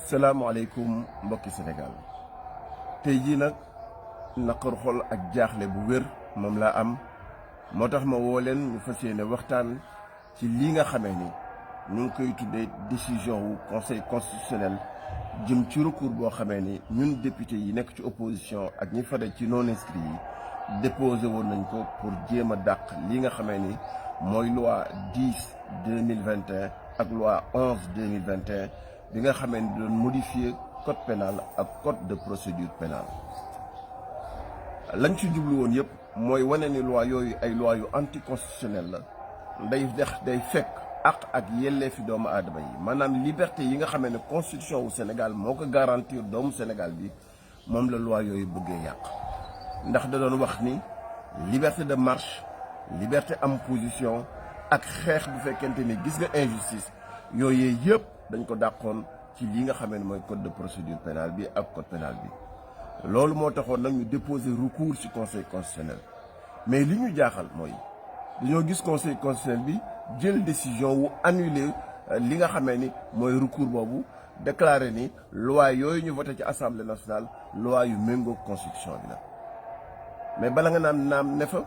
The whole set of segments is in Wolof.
salaamaaleykum mbokki Sénégal tey jii nag naqar xol ak jaaxle bu wér moom laa am moo tax ma woo leen ñu fas yéene waxtaan ci lii nga xamee ni ñu ngi koy tuddee décision wu conseil constitutionnel jëm ci recours boo xamee ni ñun député yi nekk ci opposition ak ñi fare ci non inscrits yi déposé woon nañ ko pour jéem a dàq lii nga xamee ni mooy loi 10/2021 ak loi 11/2021 bi nga xamee ni doon modifier code pénal ak code de procédure pénale lañ ci jublu woon yëpp mooy wane ni loi yooyu ay loi yu anticonstitutionnel la day fekk ak yelleefi doomu aadama yi maanaam liberté yi nga xamee ne constitution wu Sénégal moo ko garantir doomu Sénégal bi moom la loi yooyu bëggee yàq ndax da doon wax ni liberté de marche liberté am position ak xeex bu fekkente ni gis nga injustice yooyu yëpp dañ ko dàqoon ci li nga xamee ne mooy code de procédure pénale bi ak code pénal bi loolu moo taxoon nag ñu déposer recours ci conseil constitutionnel mais li ñu jaaxal mooy dañoo gis conseil constitutionnel bi jël décision wu annuler li nga xamee ni mooy recours boobu déclaré ni loi yooyu ñu voté ci assemblée nationale loi yu méngoo constitution bi la mais bala nga naam ne fa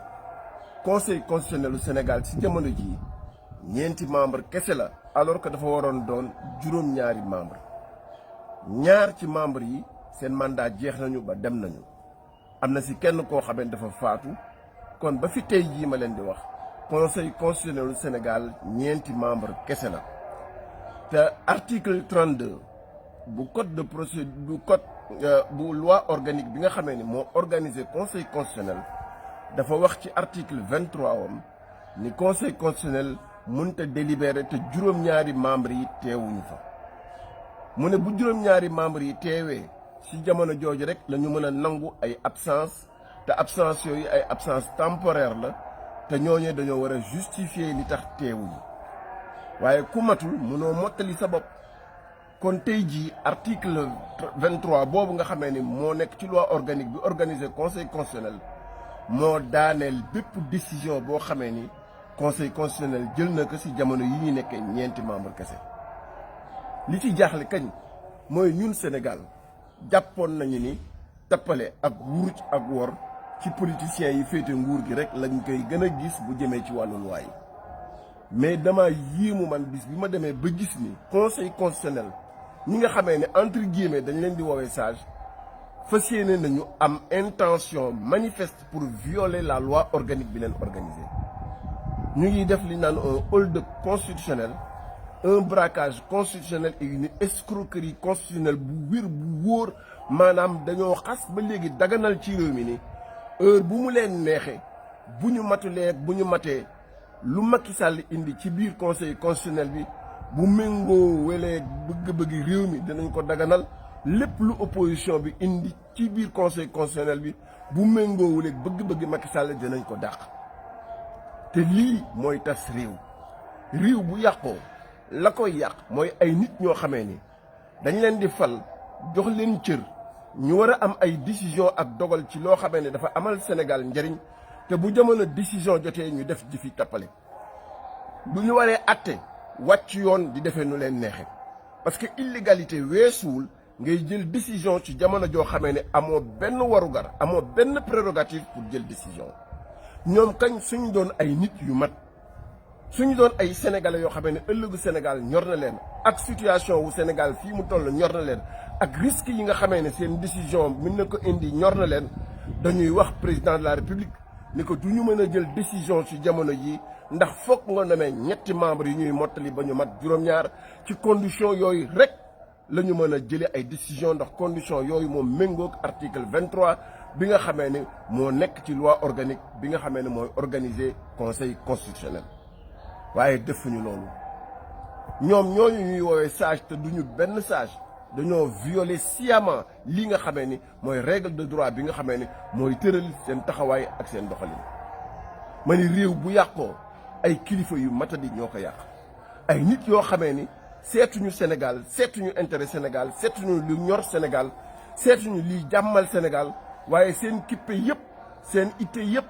conseil constitutionnel u Sénégal ci jamono jii ñeenti membre kese la alors que dafa waroon doon juróom-ñaari membre ñaar ci membre yi seen mandat jeex nañu ba dem nañu am na ci kenn koo xamee dafa faatu kon ba fi tey jii ma leen di wax conseil constitutionnel u Sénégal ñeenti membre kese la te article 32 bu code de procédure bu loi organique bi nga xamee ni moo organisé conseil constitutionnel dafa wax ci article 23 wam ni conseil constitutionnel mënta délibéré te juróom-ñaari membre yi teewuñu fa mu ne bu juróom-ñaari membre yi teewee ci jamono jooju rek la ñu mën a nangu ay absence te absence yooyu ay absence temporaire la te ñooñee dañoo war a justifier li tax teewuñu waaye ku matul mënoo mottali sa bopp kon tey jii article 23 boobu nga xamee ni moo nekk ci loi organique bi organisé conseil constitutionnel moo daaneel bépp décision boo xamee ni conseil constitutionnel jël na ko ci jamono yi ñu nekkee ñeenti membre kese li ci jaaxle kañ mooy ñun Sénégal jàppoon nañu ni tappale ak wuruj ak wor ci politiciens yi féete nguur gi rek lañ koy gën a gis bu jëmee ci wàllu loi yi mais dama yéemu man bis bi ma demee ba gis ni conseil constitutionnel ñi nga xamee ne entre guillemets dañ leen di woowee sage fas yéene nañu am intention manifeste pour violer la loi organique bi leen organisé ñu ngi def li naan un hold-up constitutionnel un braquage constitutionnel et une escroquerie constitutionnelle bu wér bu wóor maanaam dañoo xas ba léegi daganal ci réew mi ni heure bu mu leen neexee bu ñu matulee bu ñu matee lu Macky Sall indi ci biir conseil constitutionnel bi bu méngoo welee bëgg-bëggi réew mi dinañ ko daganal lépp lu opposition bi indi ci biir conseil constitutionnel bi bu méngoo welee bëgg-bëggi Macky Sall dinañ ko dàq te lii mooy tas réew bu yàqoo la koy yàq mooy ay nit ñoo xamee ni dañ leen di fal jox leen cër ñu war a am ay décision ak dogal ci loo xamee ne dafa amal Sénégal njëriñ te bu jamono décision jotee ñu def jëfi tappale bu ñu waree atte wàcc yoon di defee nu leen neexee parce que illégalité weesuwul ngay jël décision ci jamono joo xamee ne amoo benn warugar amoo benn prérogative pour jël décision ñoom kañ suñ doon ay nit yu mat suñu doon ay sénégalais yoo xamee ne ëllëgu Sénégal ñor na leen ak situation wu Sénégal fii mu toll ñor na leen ak risque yi nga xamee ne seen décision mën na ko indi ñor na leen dañuy wax président de la république ni ko du ñu mën a jël décision ci jamono ji ndax foog nga nomee ñetti membres yi ñuy mottali ba ñu mat juróom-ñaar ci condition yooyu rek la ñu mën a jëlee ay décision ndax condition yooyu moom méngoog article 23 bi nga xamee ne moo nekk ci loi organique bi nga xamee ne mooy organiser conseil constitutionnel waaye defuñu loolu ñoom ñooñu ñuy woowee sage te duñu benn sage dañoo violer sciemment lii nga xamee ni mooy règle de droit bi nga xamee ni mooy tëral seen taxawaay ak seen doxalin ma ni réew bu yàqoo ay kilifa yu matadi ñoo ko yàq ay nit yoo xamee ni seetuñu Sénégal seetuñu intérêt Sénégal seetuñu lu ñor Sénégal seetuñu liy jàmmal Sénégal waaye seen kippe yëpp seen itte yëpp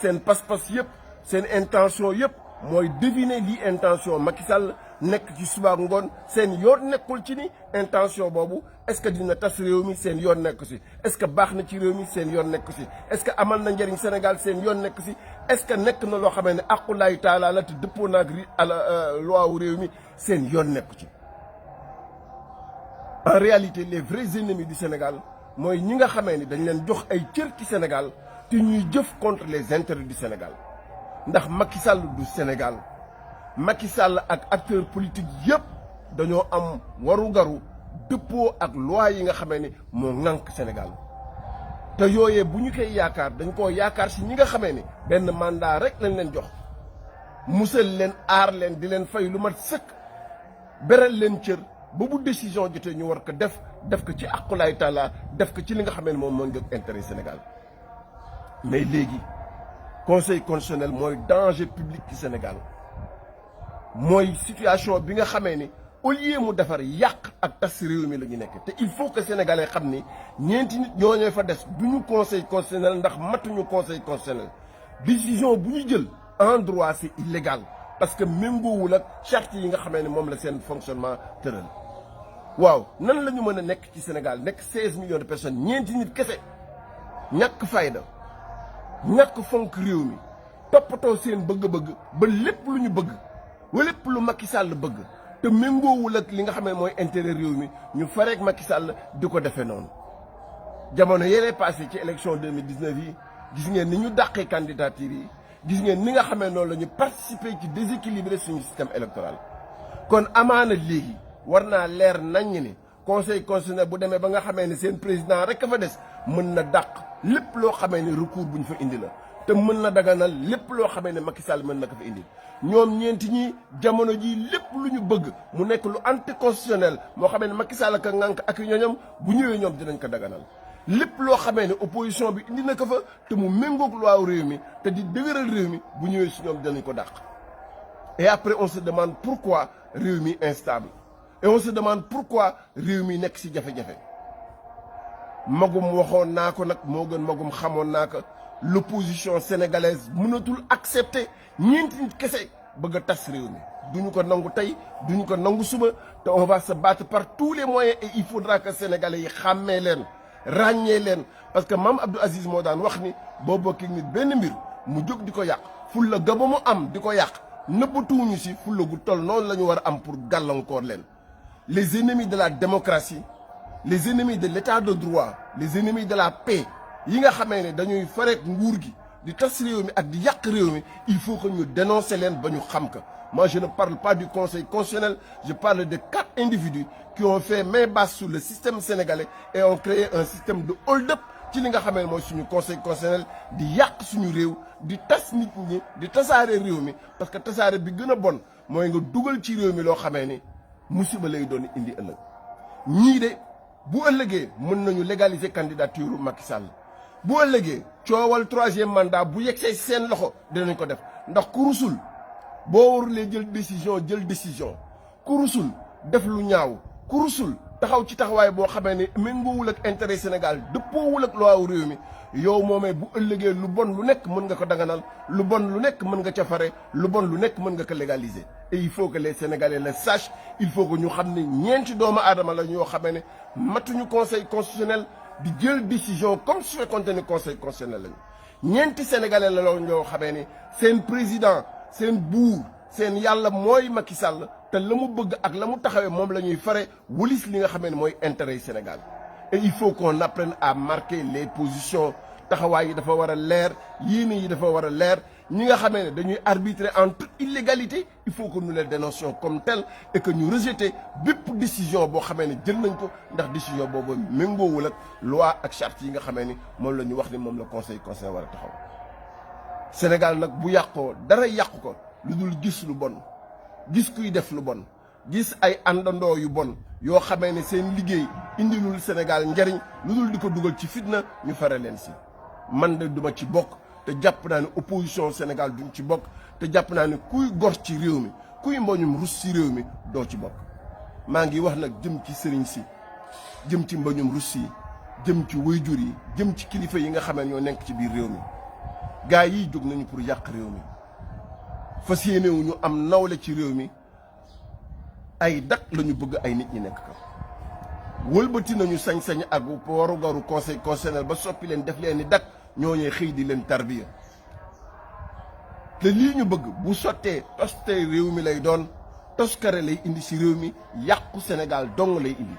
seen pas-pas yëpp seen intention yëpp mooy deviner lii intention Macky Sall nekk ci suba ngoon seen yoon nekkul ci ni intention boobu est-ce que dina tas réew mi seen yoon nekk si est-ce que baax na ci réew mi seen yoon nekk si est-ce que amal na njëriñ Sénégal seen yoon nekk si est-ce que nekk na loo xamee ne aqulaayu taala la te dëppoo naag loi wu réew mi seen yoon nekk ci. En réalité les vrais ennemis du Sénégal mooy ñi nga xamee ni dañ leen jox ay cër ci Sénégal te ñuy jëf contre les intérêts du Sénégal ndax Macky Sall du Sénégal Macky Sall ak acteurs politiques yëpp dañoo am warugaru dëppoo ak loi yi nga xamee ni moo ŋànk Sénégal te yooyee bu ñu koy yaakaar dañ koo yaakaar si ñi nga xamee ni benn mandat rek lañ leen jox musal leen aar leen di leen fay lu mat sëkk beral leen cër ba bu décision jotee ñu war ko def ko ci aqulaay taala def ko ci li nga xamee ne moom moo ngi intérêt Sénégal mais léegi conseil constitutionnel mooy danger public ci Sénégal mooy situation bi nga xamee ni au lieu mu defar yàq ak tas réew mi la ñu nekk te il faut que sénégalais xam ni ñeenti nit ñooñu fa des du ñu conseil constitutionnel ndax matuñu conseil constitutionnel décision bu ñu jël en droit c'est illégal parce que méngoowul ak charte yi nga xamee ne moom la seen fonctionnement tëral. waaw nan la ñu mën a nekk ci Sénégal nekk 16 millions de personnes ñeenti nit kese ñàkk fayda ñàkk fonk réew mi toppatoo seen bëgg-bëgg ba lépp lu ñu bëgg wala lépp lu Macky Sall bëgg te méngoowul ak li nga xam ne mooy intérêt réew mi ñu fareeg Macky Sall di ko defee noonu. jamono yële passé ci élection 2019 yi gis ngeen ni ñu dàqee candidature yi gis ngeen ni nga xamee noonu la ñu participer ci déséquilibrer suñu système électoral kon amaana léegi. war naa leer naññ ni conseil constitutionnel bu demee ba nga xamee ne seen président rek a fa des mën na dàq lépp loo xamee ne recours bu ñu fa indi la te mën na daganal lépp loo xamee ne Macky Sall mën na ko fa indi ñoom ñeenti ñi jamono ji lépp lu ñu bëgg mu nekk lu anticonstitutionnel moo xamee ne Macky Sall ak ngànk ak ñoñam bu ñëwee ñoom dinañ ko daganal lépp loo xamee ne opposition bi indi na ko fa te mu méngoog loi réew mi te di dëgëral réew mi bu ñëwee si ñoom dinañ ko dàq et après on se demande pourquoi réew mi instable. Et on se demande pourquoi réew mi nekk ci jafe-jafe magum waxoon naa ko nag moo gën magum xamoon naa ko l'opposition sénégalaise mënatul accepter ñeenti nit kese bëgg a tas réew mi duñu ko nangu tey duñu ko nangu suba te on va se battre par tous les moyens et il faudra que sénégalais yi xàmmee leen ràññee leen parce que Mame Abdou Aziz moo daan wax ni boo bokkee nit benn mbir mu jóg di ko yàq fulla ga ba mu am di ko yàq nëbbatuwuñu ci fulla gu toll noonu la ñu war a am pour gàllankoor leen. Les ennemis de la démocratie les ennemis de l'état de droit les ennemis de la paix yi nga xamee ne dañuy fareek nguur gi di tas réew mi ak di yàq réew mi il faut que ñu dénoncer leen ba ñu xam ko moi je ne parle pas du conseil constitutionnel je parle de 4 individus qui ont fait main basse sur le système sénégalais et ont créé un système de hold-up ci li nga xamee ne mooy suñu conseil constitutionnel di yàq suñu réew di tas nit ñi di tasaare réew mi parce que tasaare bi gën a bon mooy nga dugal ci réew mi loo xamee ni musiba lay doon indi ëllëg ñii de bu ëllëgee mën nañu légaliser candidature Macky Sall bu ëllëgee coowal 3e mandat bu yegsee seen loxo dinañ ko def ndax ku rusul boo warulee jël décision ku rusul def lu ñaaw ku rusul taxaw ci taxawaay boo xamee ne méngoowul ak intérêt Sénégal dëppoowul ak loi réew mi yow moomee bu ëllëgee lu bon lu nekk mën nga ko daganal lu bon lu nekk mën nga ca fare lu bon lu nekk mën nga ko légaliser et il faut que les Sénégalais le sachent il faut que ñu xam ne ñeenti doomu aadama la ñoo xamee ne matuñu conseil constitutionnel di jël décision comme su fekkoonte ni conseil constitutionnel lañu ñeenti Sénégalais la loolu ñoo xamee ne seen président seen buur seen yàlla mooy Macky Sall te la mu bëgg ak la mu taxawee moom la ñuy fare wulis li nga xamee ne mooy intérêt Sénégal et il faut qu'on apprenne à marquer les positions taxawaay yi dafa war a leer yéene yi dafa war a leer ñi nga xamee ne dañuy arbitrer en toute illégalité il faut que nous les dénoncions comme tel et que ñu rejeter bépp décision boo xamee ne jël nañ ko ndax décision boobu méngoowul ak loi ak charte yi nga xamee ni moom la ñu wax ni moom la conseil war a taxaw Sénégal nag bu yàqoo dara yàqu ko lu dul gis lu bon gis kuy def lu bon gis ay àndandoo yu bon yoo xamee ne seen liggéey indilul Sénégal njariñ lu dul di ko dugal ci fitna ñu fare leen si man de duma ci bokk te jàpp naa ne opposition Sénégal duñ ci bokk te jàpp naa ne kuy gor ci réew mi kuy mbañum rus ci réew mi doo ci bokk maa ngi wax nag jëm ci sëriñ si jëm ci mbañum rus yi jëm ci wayjur yi jëm ci kilifa yi nga xamee ñoo nekk ci biir réew mi gaa yi jóg nañu pour yàq réew mi fas yéene wu ñu am nawle ci réew mi ay dak la ñu bëgg ay nit ñi nekk ka wëlbati nañu sañ-sañ ak warugaru conseil constitutionnel ba soppi leen def leen ni dak ñooñee xëy di leen tarbiya te lii ñu bëgg bu sottee tostee réew mi lay doon toskare lay indi ci réew mi yàqu Sénégal dong lay indi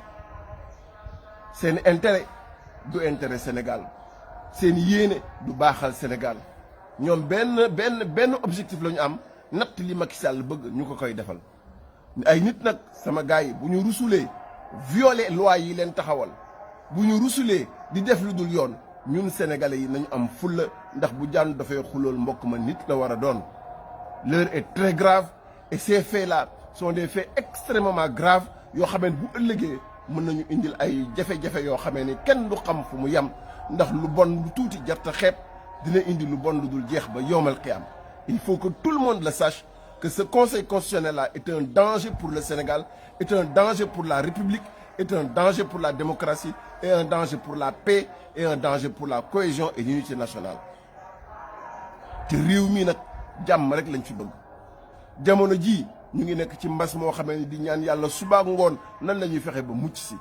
seen intérêt du intérêt Sénégal seen yéene du baaxal Sénégal ñoom benn objectif la ñu am natt li Macky Sall bëgg ñu ko koy defal ay nit nag sama gars yi bu ñu rusulee violer loi yi leen taxawal bu ñu rusulee di def lu dul yoon ñun sénégalais yi nañu am fulla ndax bu jaan dafay xulool mbokk ma nit la war a doon. L'heure est très grave et ces faits là sont des faits extrêmement graves yoo xamee ne bu ëllëgee mën nañu indil ay jafe-jafe yoo xamee ni kenn du xam fu mu yem ndax lu bon lu tuuti jarta xeeb dina indi lu bon lu dul jeex ba yowmal qiyam. Il faut que tout le monde le sache que ce conseil constitutionnel là est un danger pour le Sénégal, est un danger pour la République, est un danger pour la démocratie, est un danger pour la paix, et un danger pour la cohésion et l'unité nationale. te réew mi nag jàmm rek lañ fi bëgg jamono jii ñu ngi nekk ci mbas moo xamee ni di ñaan yàlla suba ak ngoon nan la ñuy fexe ba mucc si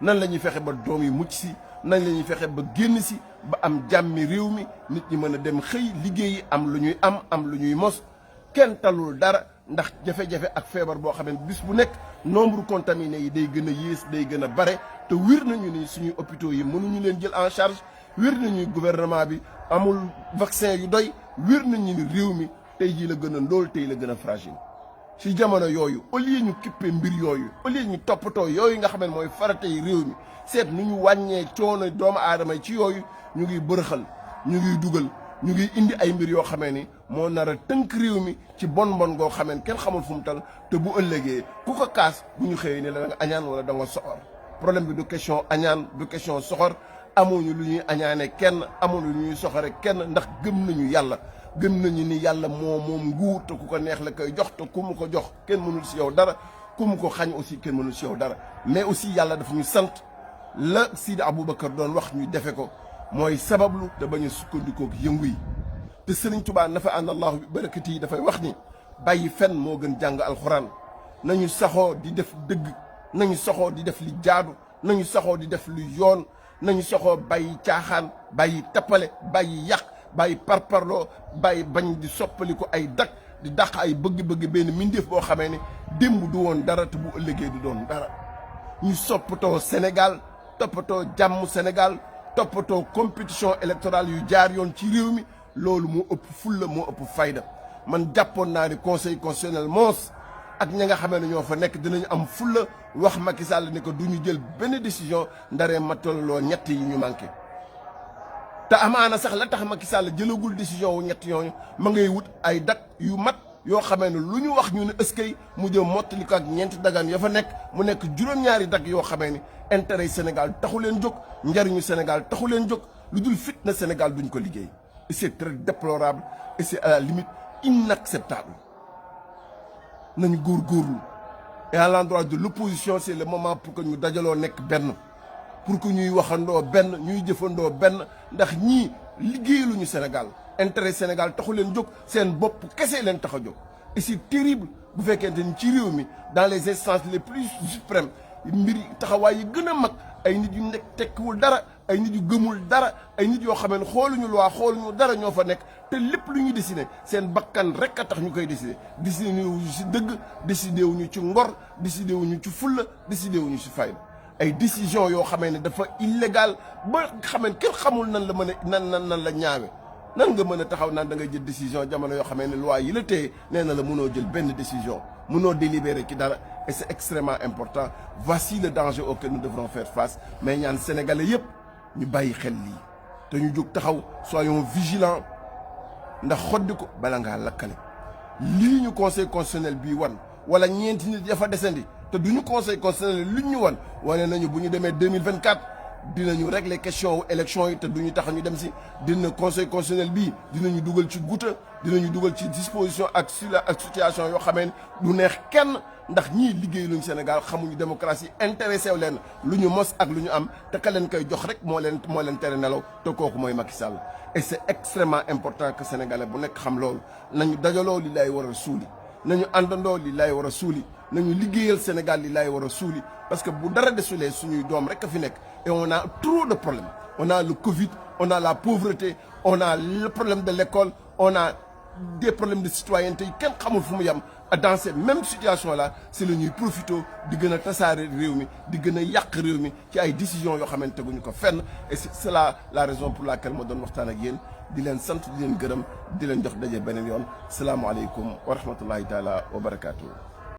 nan la ñuy fexe ba doom yi mucc si nan la ñuy fexe ba génn si ba am jàmmi réew mi nit ñi mën a dem xëy liggéeyi am lu ñuy am lu ñuy mos kenn talul dara ndax jafe-jafe ak feebar boo xam ne bis bu nekk nombre contaminé yi day gën a yées day gën a bare te wér nañu ni suñuy hôpitaux yi mënuñu leen jël en charge wér nañu gouvernement bi amul vaccin yu doy wér nañu ni réew mi tey jii la gën a ndóol tey la gën a fragile. ci jamono yooyu au lieu ñu kippee mbir yooyu au lieu ñu toppatoo yooyu nga xam ne mooy farata yi réew mi seet nu ñu wàññee coono doomu aadama yi ci yooyu ñu ngi bërëxal ñu ngi dugal ñu ngi indi ay mbir yoo xamee ni moo nar a tënk réew mi ci bon goo xamee ni kenn xamul fu mu tal te bu ëllëgee ku ko kaas bu ñu xëyee ne la da nga añaan wala da nga soxor problème bi du question añaan du question soxor amuñu lu ñuy añaane kenn amuñu lu ñuy soxore kenn ndax gëm nañu yàlla gëm nañu ni yàlla moom nguur te ku ko neex la koy jox te ku mu ko jox kenn mënul si yow dara ku mu ko xañ aussi kenn mënul si yow dara mais aussi yàlla dafa ñu sant la Sidi Aboubacar doon wax ñu defe ko mooy sabablu te bañ a sukkandikook yëngu yi te Sëriñ Tuubaa nafa ànd allahu bi barakati yi dafay wax ni bàyyi fen moo gën jàng alxuraan nañu saxoo di def dëgg nañu saxoo di def li jaadu nañu saxoo di def lu yoon nañu saxoo bàyyi caaxaan bàyyi tappale bàyyi yàq bàyyi parparloo bàyyi bañ di soppali ko ay dak di dàq ay bëgg-bëgg benn mindeef boo xamee ne démb du woon dara te bu ëllëgee du doon dara ñu soppatoo Sénégal toppatoo jàmm Sénégal toppatoo compétition électorale yu jaar yoon ci réew mi loolu moo ëpp fulla moo ëpp fayda man jàppoon naa ni conseil constitutionnel moos ak ña nga xamee ne ñoo fa nekk dinañu am fulla wax Macky Sall ni ko du ñu jël benn décision ndaree mataloo ñett yi ñu manqué te amaana sax la tax Macky Sall jëlagul décision wu ñett yooyu ma ngay wut ay dak yu mat yoo xamee ne lu ñu wax ñu ne ëskay mu jëm mottali ko ak ñeenti dagaan ya fa nekk mu nekk juróom-ñaari dak yoo xamee ni intérêt yi Sénégal taxu leen jóg njariñu Sénégal taxu leen jóg lu dul fitna Sénégal duñ ko liggéey et c'est très déplorable et c'est à la limite inacceptable nañu góorgóorlu et à l'endroit de l'opposition c'est le moment pour que ñu dajaloo nekk benn pour que ñuy waxandoo benn ñuy jëfandoo benn ndax ñii liggéeyaluñu Sénégal intérêt Sénégal taxu leen jóg seen bopp kese leen tax a jóg et c'est terrible bu fekkente ni ci réew mi dans les instances les plus suprêmes mbir taxawaay yi gën a mag ay nit yu nekk tekkiwul dara ay nit yu gëmul dara ay nit yoo xam ne xooluñu loi xooluñu dara ñoo fa nekk te lépp lu ñu décidé seen bakkan rek a tax ñu koy décidé décidé wuñu ci dëgg décidé wuñu ci ngor décidé wuñu ci fulla décidé wuñu ci fayda ay décision yoo xamee ne dafa illégal ba xamee kenn xamul nan la mën a nan la ñaawe nan nga mën a taxaw naan da ngay jël décision jamono yoo xamee ne loi yi la téye nee na la mënoo jël benn décision mënoo délibérer ci dara et c'est extrêmement important voici le danger auquel nous devrons faire face mais ñaan sénégalais yëpp ñu bàyyi xel lii te ñu jóg taxaw soyons vigilants ndax xoddi ko bala ngaa lakkale lii ñu conseil constitutionnel bii wan wala ñeenti nit ya fa desandi te duñu conseil constitutionnel luñ ñu wan wane nañu bu ñu demee 2024 dinañu régler question wu élection yi te duñu tax ñu dem si dina conseil constitutionnel bii dinañu dugal ci guuta dinañu dugal ci disposition ak situation yoo xamee ne du neex kenn ndax ñii liggéey luñ Sénégal xamuñu démocratie intéressé wu leen lu ñu mos ak lu ñu am te ka leen koy jox rek moo leen tere nelaw te kooku mooy Macky Sall et c'est extrêmement important que sénégalais bu nekk xam loolu nañu dajaloo li lay war a suuli nañu àndandoo li lay war a suuli nañu liggéeyal Sénégal li laay war a suuli parce que bu dara desulee suñuy doom rek a fi nekk et on a trop de problèmes. On a le Covid, on a la pauvreté, on a le problème de l'école, on a des problèmes de citoyenneté kenn xamul fu mu yem dans cette même situation là c'est le ñuy profité di gën a tasaare réew mi di gën a yàq réew mi ci ay décisions yoo xamante teguñu ko fenn et c'est cela la raison pour laquelle ma doon waxtaan ak yéen di leen sant di leen gërëm di leen jox daje beneen yoon salaamaaleykum wa rahmatullahi taala wa barakaatu.